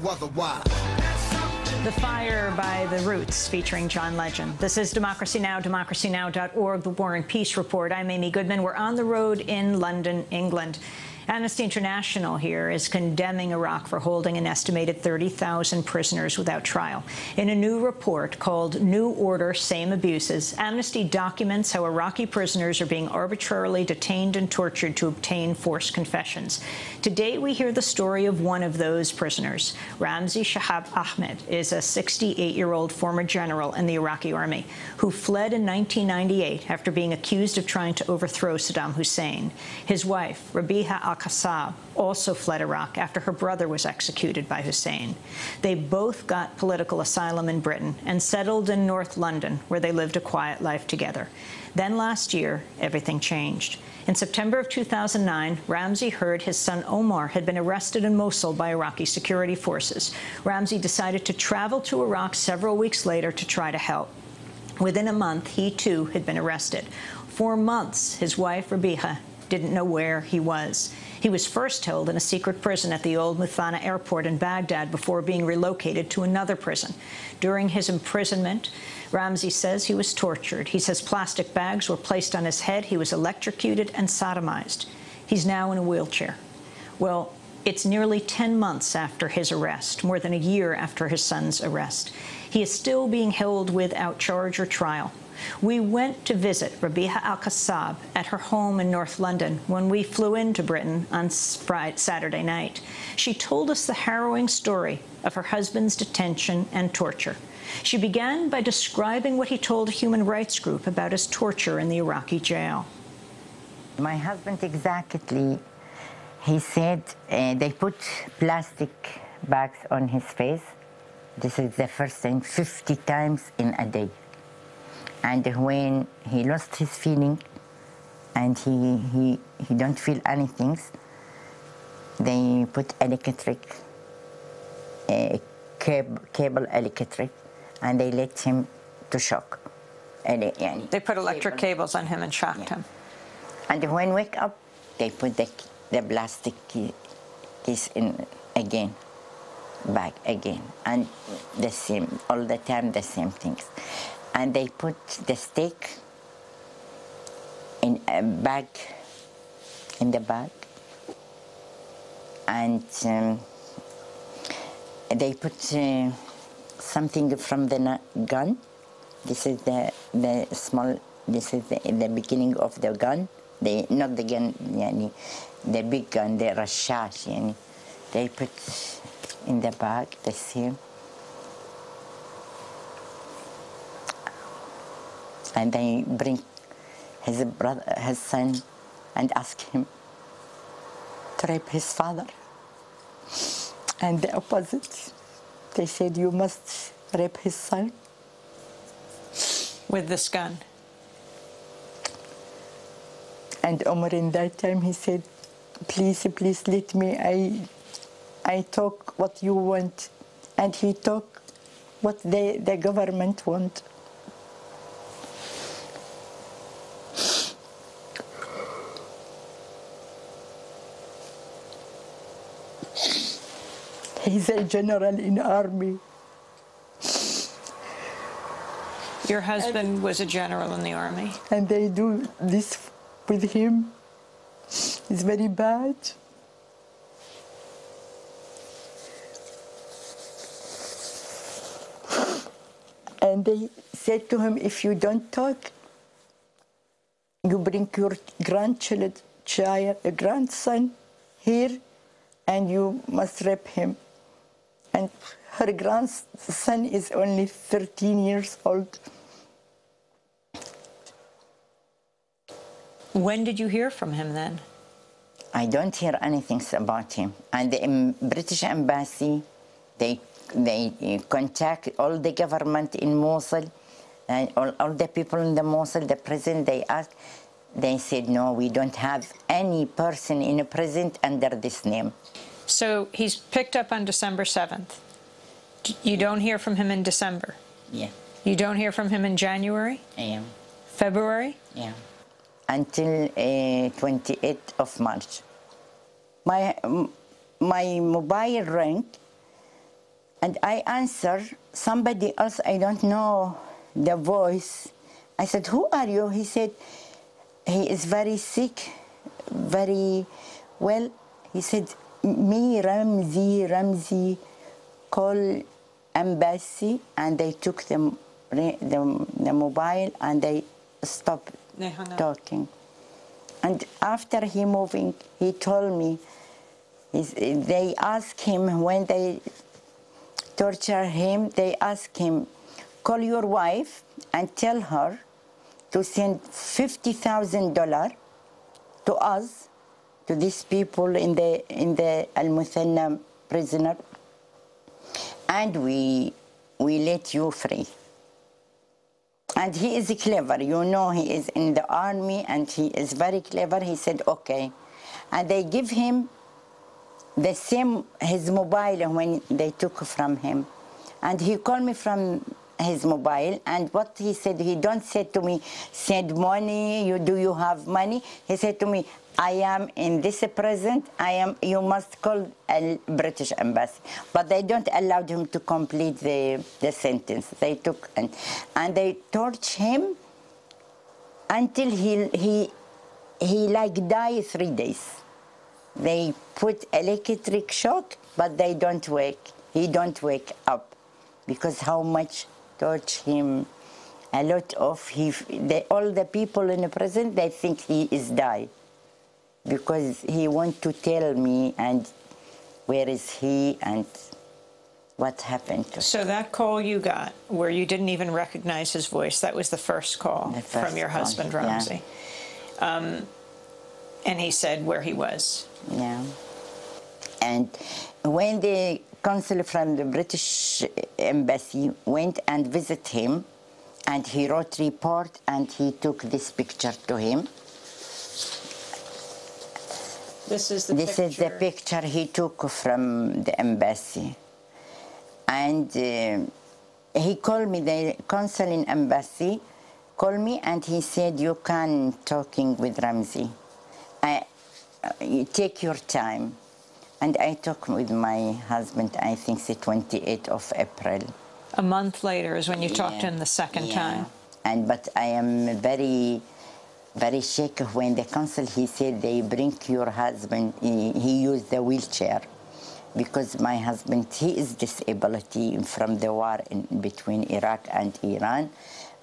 The Fire by the Roots, featuring John Legend. This is Democracy Now!, democracynow.org, The War and Peace Report. I'm Amy Goodman. We're on the road in London, England. Amnesty International here is condemning Iraq for holding an estimated 30,000 prisoners without trial. In a new report called New Order, Same Abuses, Amnesty documents how Iraqi prisoners are being arbitrarily detained and tortured to obtain forced confessions. Today, we hear the story of one of those prisoners. Ramze Shihab Ahmed is a 68-year-old former general in the Iraqi army who fled in 1998 after being accused of trying to overthrow Saddam Hussein. His wife, Rabiha al Qassab, also fled Iraq after her brother was executed by Hussein. They both got political asylum in Britain and settled in North London, where they lived a quiet life together. Then last year, everything changed. In September of 2009, Ramze heard his son Omar had been arrested in Mosul by Iraqi security forces. Ramze decided to travel to Iraq several weeks later to try to help. Within a month, he too had been arrested. For months, his wife, Rabiha, didn't know where he was. He was first held in a secret prison at the old Muthanna airport in Baghdad before being relocated to another prison. During his imprisonment, Ramze says he was tortured. He says plastic bags were placed on his head. He was electrocuted and sodomized. He's now in a wheelchair. Well, it's nearly 10 months after his arrest, more than a year after his son's arrest. He is still being held without charge or trial. We went to visit Rabiha al Qassab at her home in North London when we flew into Britain on Saturday night. She told us the harrowing story of her husband's detention and torture. She began by describing what he told a human rights group about his torture in the Iraqi jail. My husband exactly, he said they put plastic bags on his face. This is the first time, 50 times in a day. And when he lost his feeling and he don't feel anything, they put electric, cable electric, and they let him to shock. They put electric cables on him and shocked him. And when wake up, they put the plastic piece in again, back again, and the same, all the time the same things. And they put the stake in a bag, in the bag, and they put something from the gun. This is the small. This is the beginning of the gun. Not the gun, the big gun, the rashash. They put in the bag the same. And they bring his brother, his son, and ask him to rape his father. And the opposite, they said, you must rape his son. With this gun? And Omar in that time, he said, please, please let me, I talk what you want. And he talk what the government want. He's a general in army. Your husband was a general in the army? And they do this with him. It's very bad. And they said to him, if you don't talk, you bring your grandson here, and you must rape him. And her grandson is only 13 years old. When did you hear from him then? I don't hear anything about him. And the British embassy, they contact all the government in Mosul, and all the people in the Mosul, the prison, they asked, they said, no, we don't have any person in a prison under this name. So he's picked up on December 7th. You don't hear from him in December? Yeah. You don't hear from him in January? Yeah. February? Yeah. Until 28th of March. My mobile rang, And I answer somebody else, I don't know the voice. I said, who are you? He said, he is very sick, very well. He said, me, Ramze, call embassy, and they took the mobile and they stopped talking. And after he moving, he told me, they asked him when they torture him, they ask him, call your wife and tell her to send $50,000 to us, to these people in the Al-Muthanna prisoner, and we let you free. And he is clever, you know, he is in the army and he is very clever. He said, okay. And they give him the same, his mobile when they took from him. And he called me from his mobile, and what he said, he don't say to me, send money, do you have money? He said to me, I am in this present, you must call a British embassy. But they don't allow him to complete the sentence. They took, and they tortured him until he like died 3 days. They put electric shock, but they don't wake. He don't wake up, because how much torture him. A lot of all the people in the prison, they think he is died, because he want to tell me and where is he and what happened to him. So that call you got, where you didn't even recognize his voice, that was the first call from your husband, Ramze. Yeah. And he said where he was. Yeah. And when the consul from the British embassy went and visited him, and he wrote report, and he took this picture to him. This is the picture? This is the picture he took from the embassy. And he called me, the consul in embassy called me, and he said, you can talking with Ramze. You take your time. And I talked with my husband, I think the 28th of April. A month later is when you talked to him the second time. But I am very, very shaken when the consul, he said, they bring your husband, he used the wheelchair, because my husband, he is disabled from the war in between Iraq and Iran,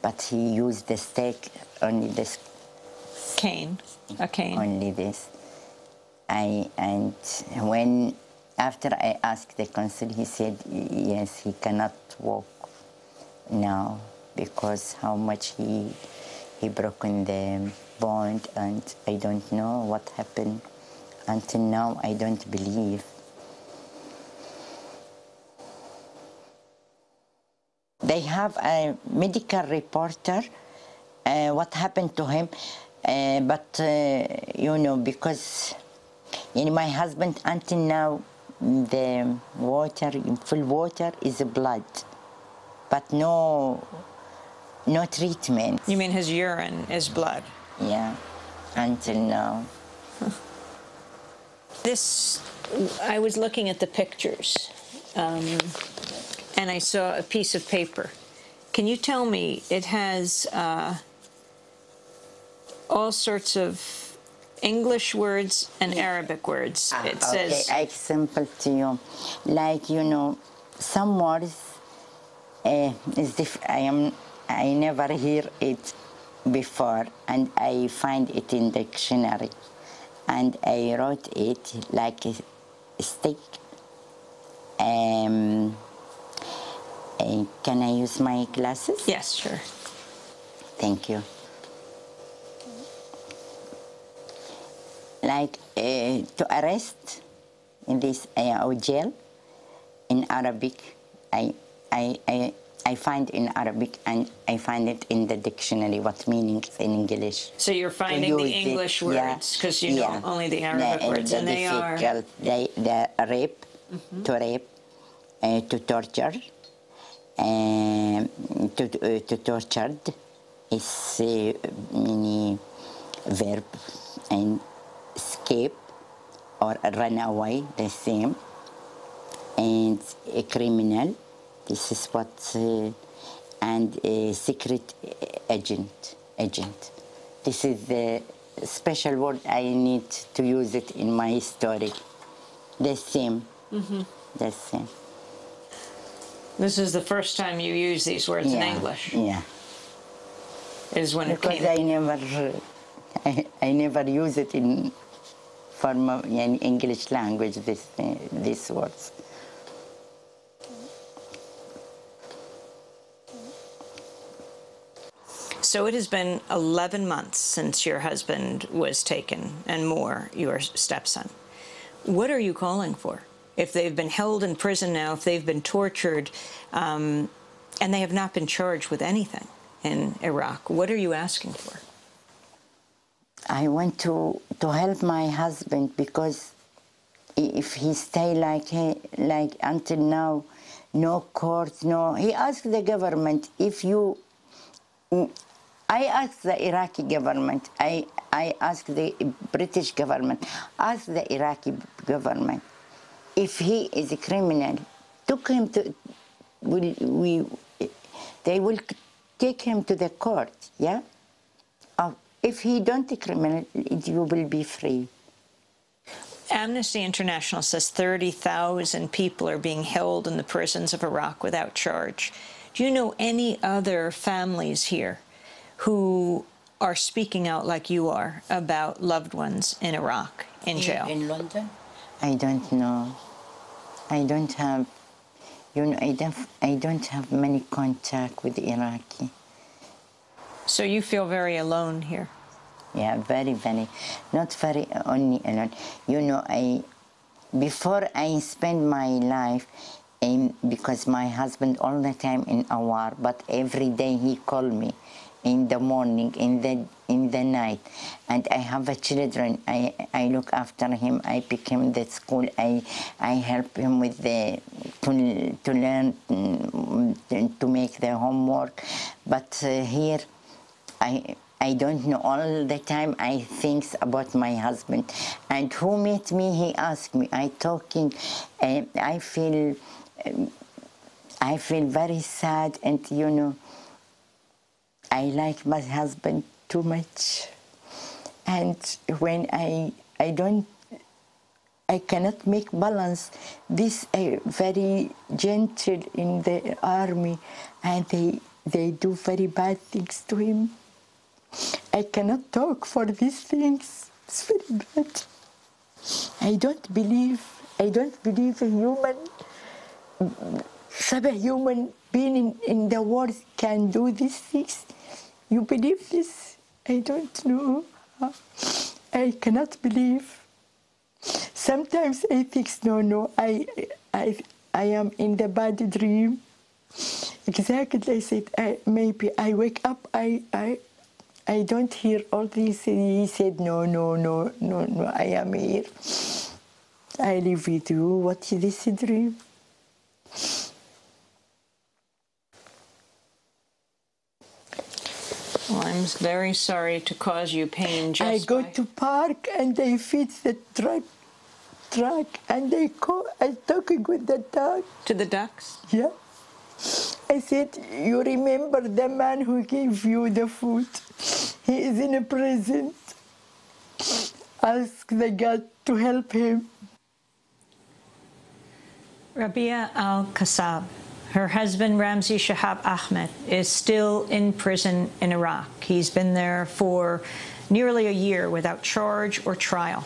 but he used the stake, only this. Cane, a cane. Only this. And when, after I asked the consul, he said, yes, he cannot walk now, because how much he broken the bond, and I don't know what happened. Until now, I don't believe. They have a medical reporter, what happened to him, but, you know, because my husband, until now, the water, full water, is blood, but no treatment. You mean his urine is blood? Yeah, until now. I was looking at the pictures, and I saw a piece of paper. Can you tell me, it has all sorts of English words and Arabic words. It says... Okay, example to you. Like, you know, some words I never hear it before, and I find it in dictionary. And I wrote it like a stick. Can I use my glasses? Yes, sure. Thank you. Like to arrest in this jail, in Arabic, I find in Arabic, and I find it in the dictionary what meanings in English. So you're finding the English words, because you know only the Arabic words, and they are... The rape, to rape, to torture, to tortured is many verb, and escape or run away, the same. and a criminal. This is what, and a secret agent. This is the special word I need to use it in my story. The same. Mm-hmm. The same. This is the first time you use these words in English. Yeah. Is when because it came. I never use it in English language. These words. So it has been 11 months since your husband was taken, and more, your stepson. What are you calling for? If they've been held in prison now, if they've been tortured, and they have not been charged with anything in Iraq, what are you asking for? I want to help my husband, because if he stay like until now, no court, no. He asked the government, if you. I asked the Iraqi government. I asked the British government. Ask the Iraqi government, if he is a criminal, took him to. They will take him to the court. Yeah. If he don't a criminal, you will be free. Amnesty International says 30,000 people are being held in the prisons of Iraq without charge. Do you know any other families here who are speaking out like you are about loved ones in Iraq, in jail? In London? I don't know. I don't have, I don't have many contact with Iraqi. So you feel very alone here? Yeah, very, very. Not very only alone. Before I spend my life, because my husband all the time in a war, but every day he called me in the morning, in the night, and I have children. I look after him. I pick him at school. I help him with to learn to make the homework. But here, I don't know. All the time I think about my husband. And who met me, he asked me. I feel very sad, and I like my husband too much. And when I cannot make balance. This very gentle in the army, and they do very bad things to him. I cannot talk for these things. It's very bad. I don't believe a human being in the world can do these things. You believe this? I don't know. I cannot believe. Sometimes I think, no, I am in the bad dream. Exactly, I said, maybe I wake up, I don't hear all this. He said, no, I am here. I live with you. What is this dream? Well, I'm very sorry to cause you pain. I go to park and they feed the truck and they go. I'm talking with the duck. To the ducks? Yeah. I said, you remember the man who gave you the food? He is in a prison. Ask the God to help him. Rabiha al Qassab, her husband Ramze Shihab Ahmed, is still in prison in Iraq. He's been there for nearly a year without charge or trial.